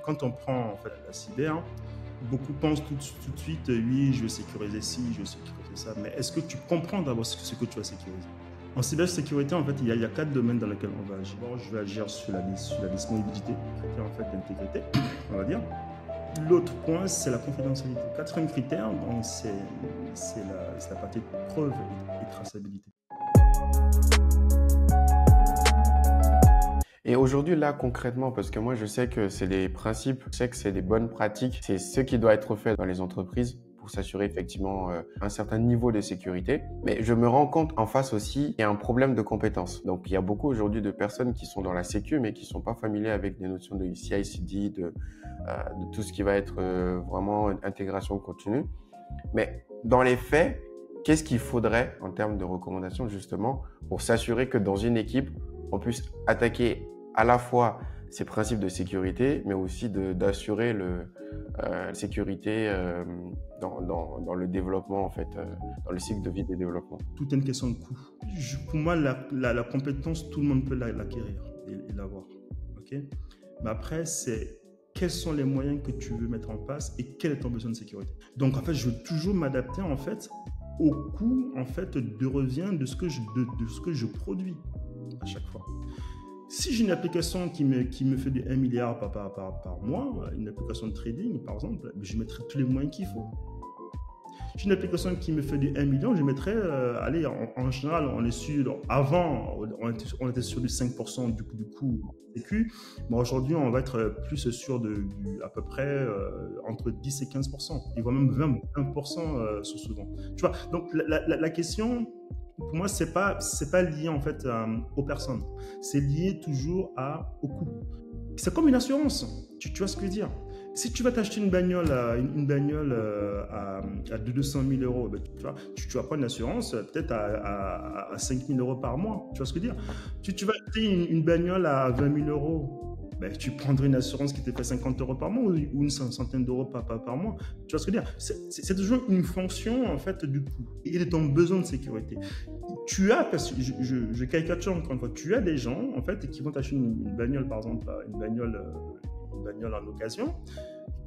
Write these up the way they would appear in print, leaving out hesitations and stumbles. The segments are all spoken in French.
quand on prend en fait la cyber, beaucoup pensent tout de suite, oui, je vais sécuriser ci, je vais sécuriser ça. Mais est-ce que tu comprends d'abord ce que tu vas sécuriser? En cybersécurité, en fait, il y a 4 domaines dans lesquels on va agir. D'abord, je vais agir sur la disponibilité, critère en fait d'intégrité, on va dire. L'autre point, c'est la confidentialité. Quatrième critère, c'est la partie preuve et traçabilité. Et aujourd'hui, là, concrètement, parce que moi, je sais que c'est des principes, je sais que c'est des bonnes pratiques, c'est ce qui doit être fait dans les entreprises pour s'assurer effectivement un certain niveau de sécurité. Mais je me rends compte en face aussi, il y a un problème de compétences. Donc, il y a beaucoup aujourd'hui de personnes qui sont dans la sécu, mais qui sont pas familiers avec des notions de CI/CD, de tout ce qui va être vraiment intégration continue. Mais dans les faits, qu'est-ce qu'il faudrait en termes de recommandations justement pour s'assurer que dans une équipe, on puisse attaquer à la fois ces principes de sécurité, mais aussi d'assurer la sécurité dans le développement, en fait, dans le cycle de vie des développements. Tout est une question de coût. Pour moi, la compétence, tout le monde peut l'acquérir et l'avoir. Okay, mais après, c'est quels sont les moyens que tu veux mettre en place et quel est ton besoin de sécurité. Donc, en fait, je veux toujours m'adapter en fait au coût en fait de revient de ce que je produis à chaque fois. Si j'ai une application qui me fait du 1 milliard par mois, une application de trading par exemple, je mettrai tous les moyens qu'il faut. J'ai une application qui me fait du 1 million, je mettrais, allez, en général, on est sur, avant, on était sur du 5% du coût sécu, mais aujourd'hui, on va être plus sur à peu près entre 10 et 15%, et voire même 20% souvent. Tu vois, donc la question, pour moi, c'est pas lié en fait aux personnes, c'est lié toujours au coût. C'est comme une assurance, tu vois ce que je veux dire. Si tu vas t'acheter une bagnole à 200 000 euros, ben, tu vas prendre une assurance peut-être à 5 000 euros par mois. Tu vois ce que je veux dire. Tu vas acheter une bagnole à 20 000 euros, ben, tu prendrais une assurance qui te fait 50 euros par mois ou une centaine d'euros par mois. Tu vois ce que je veux dire. C'est toujours une fonction en fait du coût et de ton besoin de sécurité. Tu as, parce que je caricature encore une fois, tu as des gens en fait qui vont t'acheter une bagnole, par exemple, une bagnole en occasion,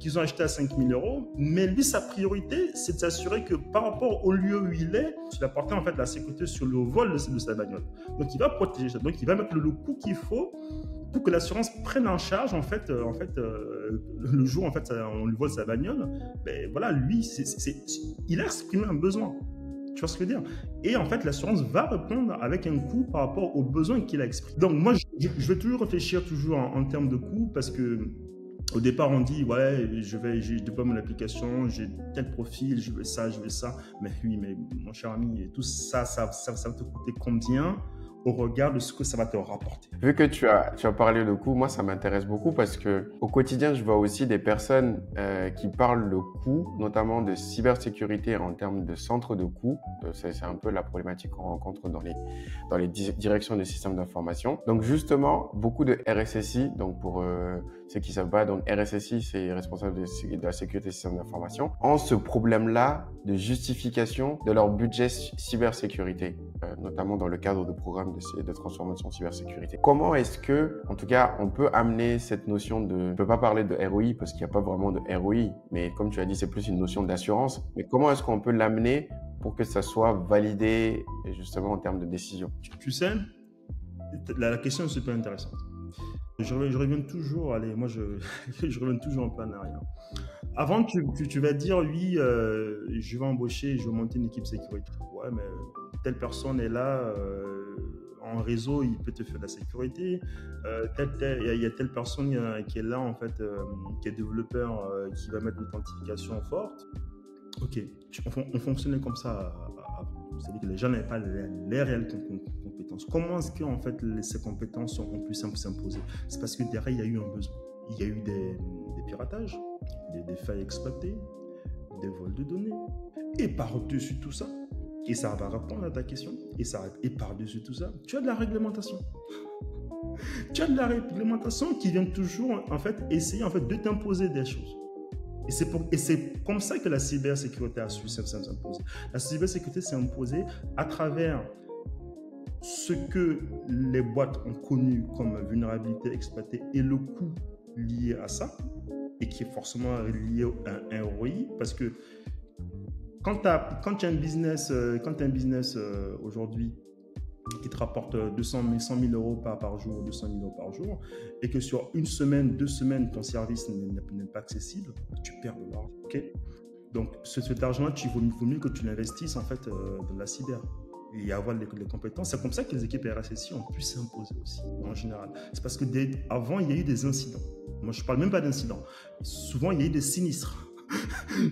qu'ils ont acheté à 5 000 euros, mais lui, sa priorité, c'est de s'assurer que par rapport au lieu où il est, il apporter en fait la sécurité sur le vol de sa bagnole. Donc, il va protéger ça. Donc, il va mettre le coût qu'il faut pour que l'assurance prenne en charge le jour en fait on lui vole sa bagnole. Ben voilà, lui, il a exprimé un besoin. Tu vois ce que je veux dire? Et en fait, l'assurance va répondre avec un coût par rapport aux besoins qu'il a exprimés. Donc moi, je vais toujours réfléchir en termes de coût parce que au départ, on dit, ouais, je déploie mon application, j'ai tel profil, je veux ça. Mais oui, mais mon cher ami, tout ça va te coûter combien au regard de ce que ça va te rapporter. Vu que tu as parlé de coût, moi ça m'intéresse beaucoup parce que au quotidien je vois aussi des personnes qui parlent de coût, notamment de cybersécurité en termes de centre de coût. C'est un peu la problématique qu'on rencontre dans les directions des systèmes d'information. Donc justement beaucoup de RSSI, donc pour ceux qui savent pas, donc RSSI c'est responsable de la sécurité des systèmes d'information, ont ce problème-là de justification de leur budget cybersécurité, notamment dans le cadre de programmes de transformation de cybersécurité. Comment est-ce que, en tout cas, on peut amener cette notion de, on peut pas parler de ROI parce qu'il n'y a pas vraiment de ROI, mais comme tu as dit, c'est plus une notion d'assurance. Mais comment est-ce qu'on peut l'amener pour que ça soit validé justement en termes de décision? Tu sais, la question est super intéressante. Je reviens toujours, allez, moi je reviens toujours un peu en arrière. Avant, tu vas dire, oui, je vais embaucher, je vais monter une équipe sécurité. Ouais, mais telle personne est là, en réseau, il peut te faire de la sécurité. Il y a telle personne qui est là, en fait, qui est développeur, qui va mettre l'authentification forte. Ok, on fonctionnait comme ça avant. C'est-à-dire que les gens n'avaient pas les réelles compétences. Comment est-ce que en fait, ces compétences ont pu s'imposer? C'est parce que derrière, il y a eu un besoin. Il y a eu des piratages, des failles exploitées, des vols de données. Et par-dessus tout ça, et ça va répondre à ta question, et par-dessus tout ça, tu as de la réglementation. Tu as de la réglementation qui vient toujours en fait, essayer en fait, de t'imposer des choses. Et c'est comme ça que la cybersécurité a su s'imposer. La cybersécurité s'est imposée à travers ce que les boîtes ont connu comme vulnérabilité exploitée et le coût lié à ça. et qui est forcément lié à un ROI, parce que quand tu as un business, aujourd'hui qui te rapporte 100 000 euros par jour, 200 000 euros par jour, et que sur une semaine, 2 semaines, ton service n'est pas accessible, tu perds de l'argent. Okay. Donc, cet argent-là, il vaut mieux que tu l'investisses en fait dans la cyber et avoir les compétences. C'est comme ça que les équipes RSSI ont pu s'imposer aussi, en général. C'est parce que avant, il y a eu des incidents. Moi, je ne parle même pas d'incidents. Souvent, il y a eu des sinistres.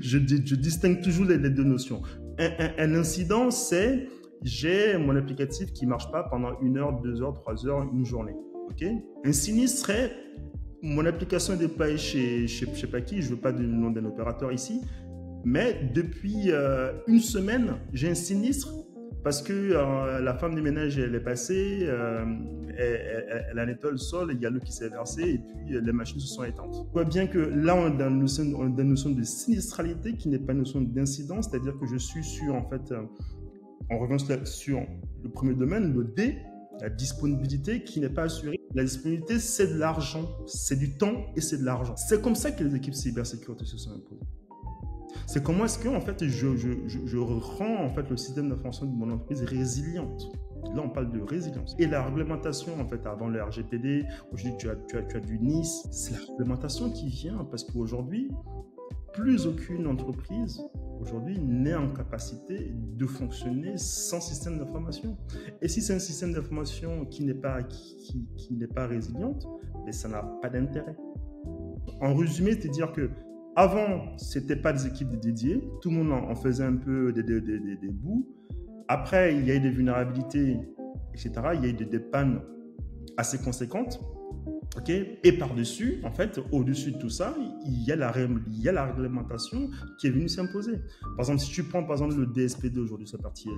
je distingue toujours les deux notions. Un incident, c'est j'ai mon applicatif qui ne marche pas pendant 1 heure, 2 heures, 3 heures, une journée. Okay. Un sinistre serait mon application est déployée chez pas qui, je ne veux pas du nom d'un opérateur ici, mais depuis une semaine, j'ai un sinistre parce que la femme de ménage, elle est passée, elle a nettoyé le sol, il y a l'eau qui s'est versée et puis les machines se sont éteintes. On voit bien que là, on est dans une notion de sinistralité qui n'est pas une notion d'incident, c'est-à-dire que je suis sur, en fait, on revient sur le premier domaine, le D, la disponibilité qui n'est pas assurée. La disponibilité, c'est de l'argent, c'est du temps et c'est de l'argent. C'est comme ça que les équipes cybersécurité se sont imposées. C'est comment est-ce que en fait, je rends en fait, le système d'information de mon entreprise résiliente. Là, on parle de résilience. Et la réglementation, en fait, avant le RGPD, aujourd'hui, tu as du NIS. C'est la réglementation qui vient parce qu'aujourd'hui, plus aucune entreprise aujourd'hui n'est en capacité de fonctionner sans système d'information. Et si c'est un système d'information qui n'est pas résiliente, mais ça n'a pas d'intérêt. En résumé, c'est-à-dire que avant, c'était pas des équipes dédiées, tout le monde en faisait un peu des bouts. Après, il y a eu des vulnérabilités, etc. Il y a eu des pannes assez conséquentes. Okay. Et par-dessus, en fait, au-dessus de tout ça, il y a la réglementation qui est venue s'imposer. Par exemple, si tu prends par exemple le DSP2 aujourd'hui, la partie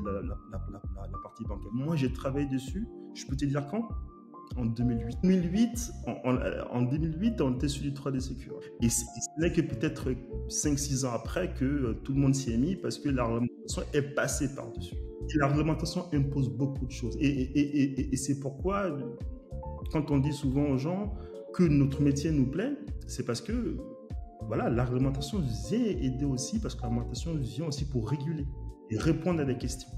bancaire, moi j'ai travaillé dessus, je peux te dire quand ? En 2008. En 2008, on était sur du 3D Secure. Et ce n'est que peut-être 5-6 ans après que tout le monde s'y est mis parce que la réglementation est passée par-dessus. Et la réglementation impose beaucoup de choses. Et c'est pourquoi, quand on dit souvent aux gens que notre métier nous plaît, c'est parce que voilà, la réglementation vient aider aussi, parce que la réglementation vient aussi pour réguler et répondre à des questions.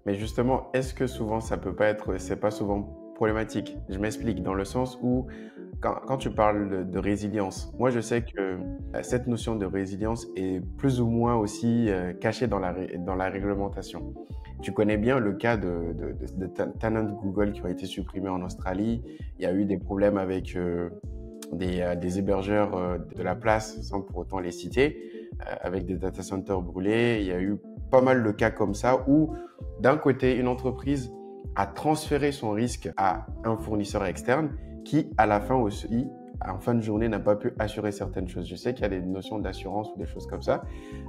Mais justement, est-ce que souvent ça peut pas être, c'est pas souvent problématique? Je m'explique, dans le sens où quand tu parles de résilience, moi je sais que cette notion de résilience est plus ou moins aussi cachée dans la réglementation. Tu connais bien le cas de Talent Google qui ont été supprimés en Australie. Il y a eu des problèmes avec des hébergeurs de la place, sans pour autant les citer, avec des data centers brûlés. Il y a eu pas mal de cas comme ça où, d'un côté, une entreprise a transféré son risque à un fournisseur externe qui, à la fin aussi, en fin de journée, n'a pas pu assurer certaines choses. Je sais qu'il y a des notions d'assurance ou des choses comme ça,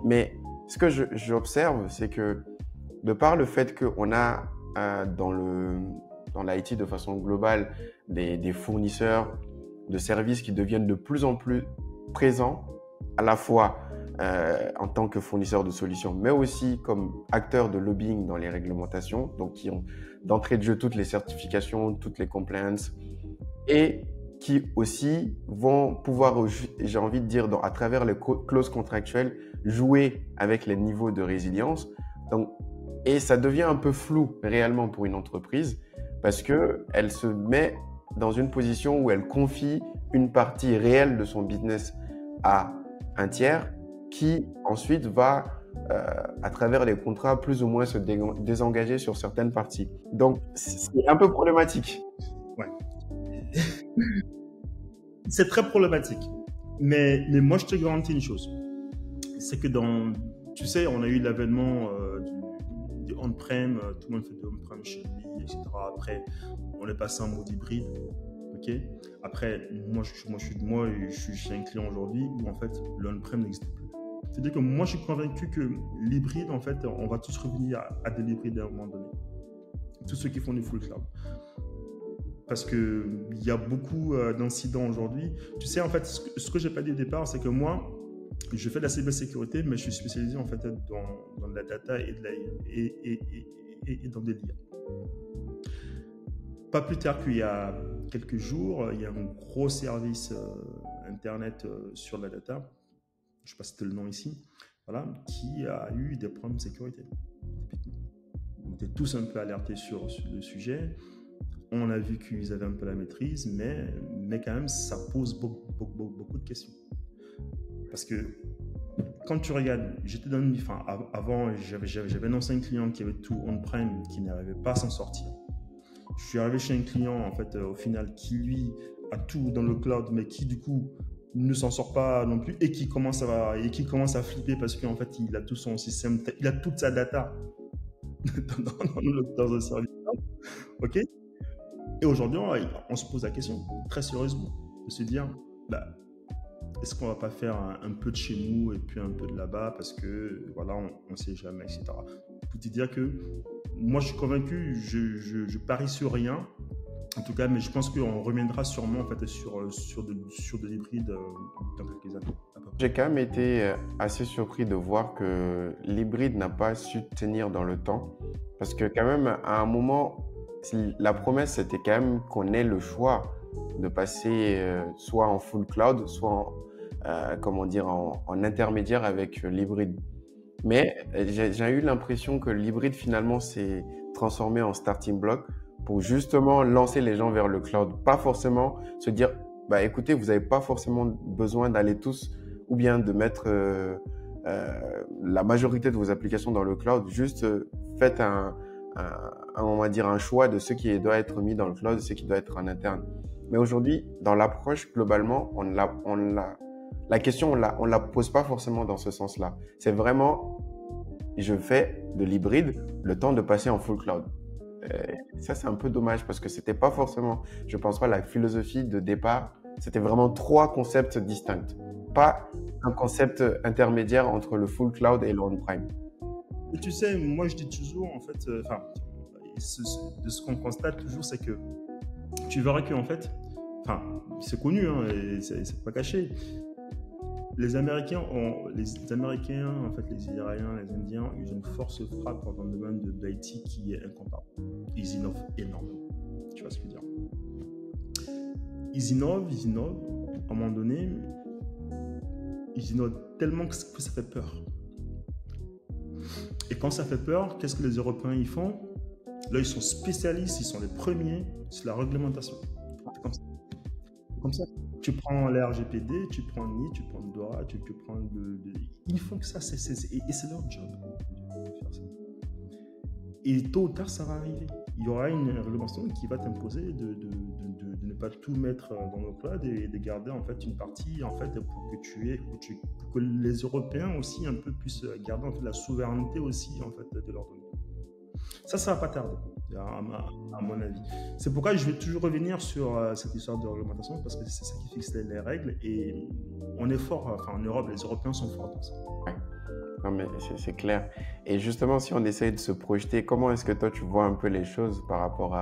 mais ce que j'observe, c'est que de par le fait qu'on a dans l'IT de façon globale des fournisseurs de services qui deviennent de plus en plus présents, à la fois en tant que fournisseurs de solutions, mais aussi comme acteurs de lobbying dans les réglementations, donc qui ont d'entrée de jeu toutes les certifications, toutes les compliances, et qui aussi vont pouvoir, j'ai envie de dire, à travers les clauses contractuelles, jouer avec les niveaux de résilience. Donc, et ça devient un peu flou réellement pour une entreprise parce qu'elle se met dans une position où elle confie une partie réelle de son business à un tiers qui ensuite va, à travers les contrats, plus ou moins se désengager sur certaines parties. Donc, c'est un peu problématique. Ouais. C'est très problématique. Mais moi, je te garantis une chose. C'est que tu sais, on a eu l'avènement du on-prem, tout le monde fait de on-prem chez lui, etc. Après, on est passé en mode hybride. Okay. Après, moi, je suis un client aujourd'hui où en fait, l'on-prem n'existe plus. C'est-à-dire que moi, je suis convaincu que l'hybride, en fait, on va tous revenir à de l'hybride à un moment donné. Tous ceux qui font du full cloud. Parce qu'il y a beaucoup d'incidents aujourd'hui. Tu sais, en fait, ce que je n'ai pas dit au départ, c'est que moi, je fais de la cybersécurité, mais je suis spécialisé en fait dans la data et dans des liens. Pas plus tard qu'il y a quelques jours, il y a un gros service Internet sur la data, je ne sais pas si c'était le nom ici, voilà, qui a eu des problèmes de sécurité. On était tous un peu alertés sur le sujet. On a vu qu'ils avaient un peu la maîtrise, mais quand même, ça pose beaucoup de questions. Parce que quand tu regardes, avant, j'avais un ancien client qui avait tout on-prem, qui n'arrivait pas à s'en sortir. Je suis arrivé chez un client, en fait, au final, qui lui a tout dans le cloud, mais qui du coup ne s'en sort pas non plus et qui commence à flipper parce qu'en fait, il a tout son système, il a toute sa data dans un service. Ok. Et aujourd'hui, on se pose la question, très sérieusement, de se dire, est-ce qu'on va pas faire un peu de chez nous et puis un peu de là-bas parce que voilà, on sait jamais, etc. Pour te dire que moi, je suis convaincu, je parie sur rien, en tout cas, mais je pense qu'on reviendra sûrement en fait sur de l'hybride dans quelques années. J'ai quand même été assez surpris de voir que l'hybride n'a pas su tenir dans le temps, parce que quand même, à un moment, la promesse, c'était quand même qu'on ait le choix de passer soit en full cloud, soit en intermédiaire avec l'hybride. Mais j'ai eu l'impression que l'hybride, finalement, s'est transformé en starting block pour justement lancer les gens vers le cloud. Pas forcément se dire, écoutez, vous n'avez pas forcément besoin d'aller tous ou bien de mettre la majorité de vos applications dans le cloud. Juste faites on va dire un choix de ce qui doit être mis dans le cloud et ce qui doit être en interne. Mais aujourd'hui, dans l'approche, globalement, la question, on la pose pas forcément dans ce sens-là. C'est vraiment, je fais de l'hybride le temps de passer en full cloud. Ça, c'est un peu dommage parce que c'était pas forcément, je pense pas, la philosophie de départ. C'était vraiment 3 concepts distincts, pas un concept intermédiaire entre le full cloud et le on-prem. Et tu sais, moi je dis toujours, en fait, de ce qu'on constate toujours, c'est que tu verras que en fait, c'est connu, hein, et c'est pas caché. Les Américains, en fait, les Israéliens, les Indiens, ils ont une force frappe dans le domaine de l'IT qui est incomparable. Ils innovent énormément. Tu vois ce que je veux dire? Ils innovent, à un moment donné, ils innovent tellement que ça fait peur. Et quand ça fait peur, qu'est-ce que les Européens ils font? Là, ils sont spécialistes, ils sont les premiers sur la réglementation. Comme ça. Tu prends l'RGPD, tu prends NIS, tu prends DORA, tu prends ils font que ça, et c'est leur job de faire ça. Et tôt ou tard, ça va arriver. Il y aura une réglementation qui va t'imposer de ne pas tout mettre dans le cloud et de garder en fait une partie en fait pour que les Européens aussi un peu puissent garder en fait la souveraineté aussi en fait de leurs données. Ça va pas tarder, à mon avis. C'est pourquoi je vais toujours revenir sur cette histoire de réglementation parce que c'est ça qui fixe les règles et on est fort, en Europe, les Européens sont forts dans ça. Ouais. Non, mais c'est clair. Et justement, si on essaye de se projeter, comment est-ce que toi, tu vois un peu les choses par rapport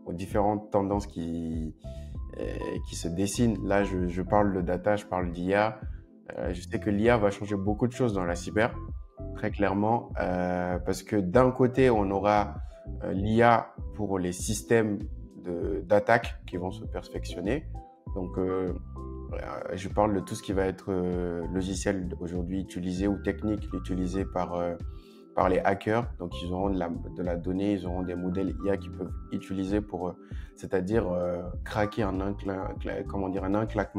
aux différentes tendances qui se dessinent? Là, je parle de data, je parle d'IA. Je sais que l'IA va changer beaucoup de choses dans la cyber, très clairement, parce que d'un côté, on aura l'IA pour les systèmes d'attaque qui vont se perfectionner. Donc, je parle de tout ce qui va être logiciel aujourd'hui utilisé ou technique utilisé par les hackers. Donc, ils auront de la donnée, ils auront des modèles IA qu'ils peuvent utiliser pour, c'est-à-dire craquer en un claquement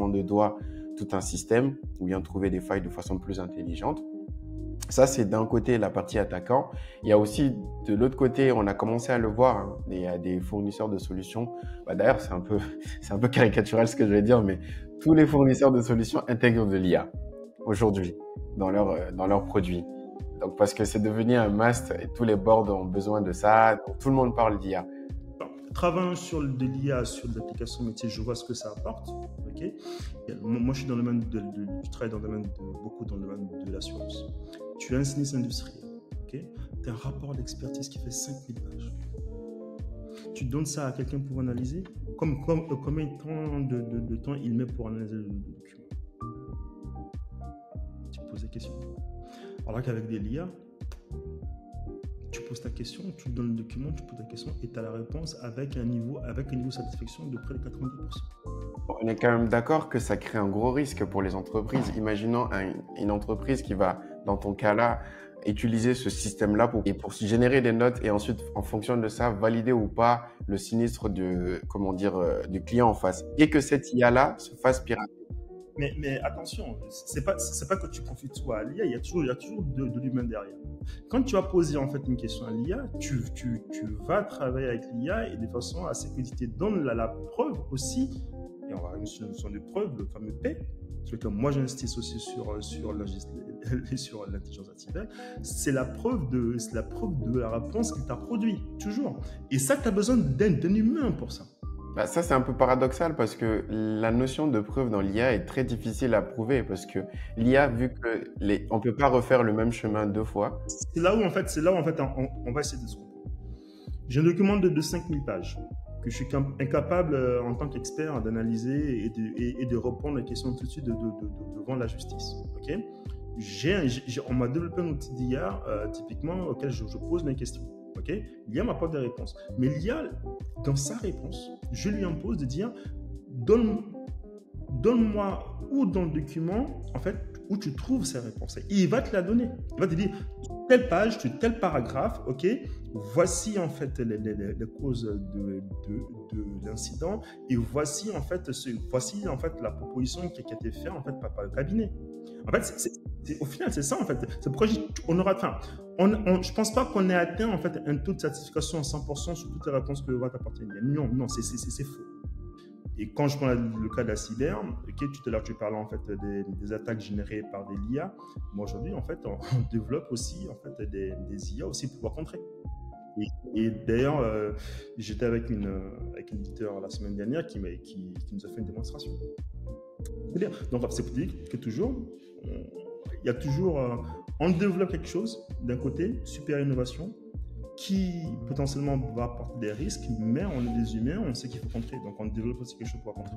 de doigts tout un système ou bien trouver des failles de façon plus intelligente. Ça, c'est d'un côté la partie attaquant. Il y a aussi de l'autre côté, on a commencé à le voir, hein, il y a des fournisseurs de solutions. D'ailleurs, c'est un peu caricatural ce que je vais dire, mais tous les fournisseurs de solutions intègrent de l'IA aujourd'hui dans leurs produits. Donc, parce que c'est devenu un must et tous les boards ont besoin de ça. Donc, tout le monde parle d'IA. Travaillant sur de l'IA, sur de l'application métier, je vois ce que ça apporte. Okay. Moi, je suis dans le domaine je travaille beaucoup dans le domaine de l'assurance. Tu as un sinistre industriel. Okay. Tu as un rapport d'expertise qui fait 5000 pages. Tu donnes ça à quelqu'un pour analyser. Combien de temps il met pour analyser le document? Tu te poses la question. Alors qu'avec des l'IA, tu poses ta question, tu donnes le document, tu poses ta question et tu as la réponse avec un niveau de satisfaction de près de 90%. On est quand même d'accord que ça crée un gros risque pour les entreprises. Imaginons une entreprise qui va, dans ton cas-là, utiliser ce système-là pour générer des notes et ensuite, en fonction de ça, valider ou pas le sinistre du client en face. Et que cette IA-là se fasse pirater. Mais attention, c'est pas que tu confies toi à l'IA, il y a toujours de l'humain derrière. Quand tu vas poser en fait une question à l'IA, tu vas travailler avec l'IA et de façon à ce que tu te donnes la preuve aussi, et on va avoir une solution de preuve, le fameux P, sur lequel moi j'insiste aussi sur l'intelligence artificielle, c'est la preuve de la réponse qu'il t'a produit, toujours. Et ça, tu as besoin d'un humain pour ça. Bah ça, c'est un peu paradoxal parce que la notion de preuve dans l'IA est très difficile à prouver parce que l'IA, vu que on peut pas refaire le même chemin 2 fois. C'est là où en fait on va essayer de se comprendre. J'ai un document de 5000 pages que je suis incapable en tant qu'expert d'analyser et de répondre aux questions tout de suite devant la justice. Ok, on m'a développé un outil d'IA typiquement auquel je pose mes questions. Okay, l'IA m'apporte des réponses. Mais l'IA, dans sa réponse, je lui impose de dire donne-moi où dans le document, en fait, où tu trouves ces réponses. Et il va te la donner. Il va te dire telle page, tel paragraphe, ok, voici en fait les causes de l'incident et voici en fait la proposition qui a été faite en fait par le cabinet. En fait, au final, c'est ça en fait. C'est pourquoi je pense pas qu'on ait atteint en fait un taux de satisfaction à 100% sur toutes les réponses que va t'apporter l'IA. Non, c'est faux. Et quand je prends le cas de la cyber, tout à l'heure tu parlais en fait des attaques générées par des IA. Moi aujourd'hui en fait on développe aussi en fait des IA aussi pour pouvoir contrer. Et d'ailleurs j'étais avec un éditeur la semaine dernière qui nous a fait une démonstration. C'est-à-dire, donc c'est pour dire que toujours il y a toujours on développe quelque chose d'un côté, super innovation, qui potentiellement va apporter des risques, mais on est des humains, on sait qu'il faut contrer, donc on développe aussi quelque chose pour contrer.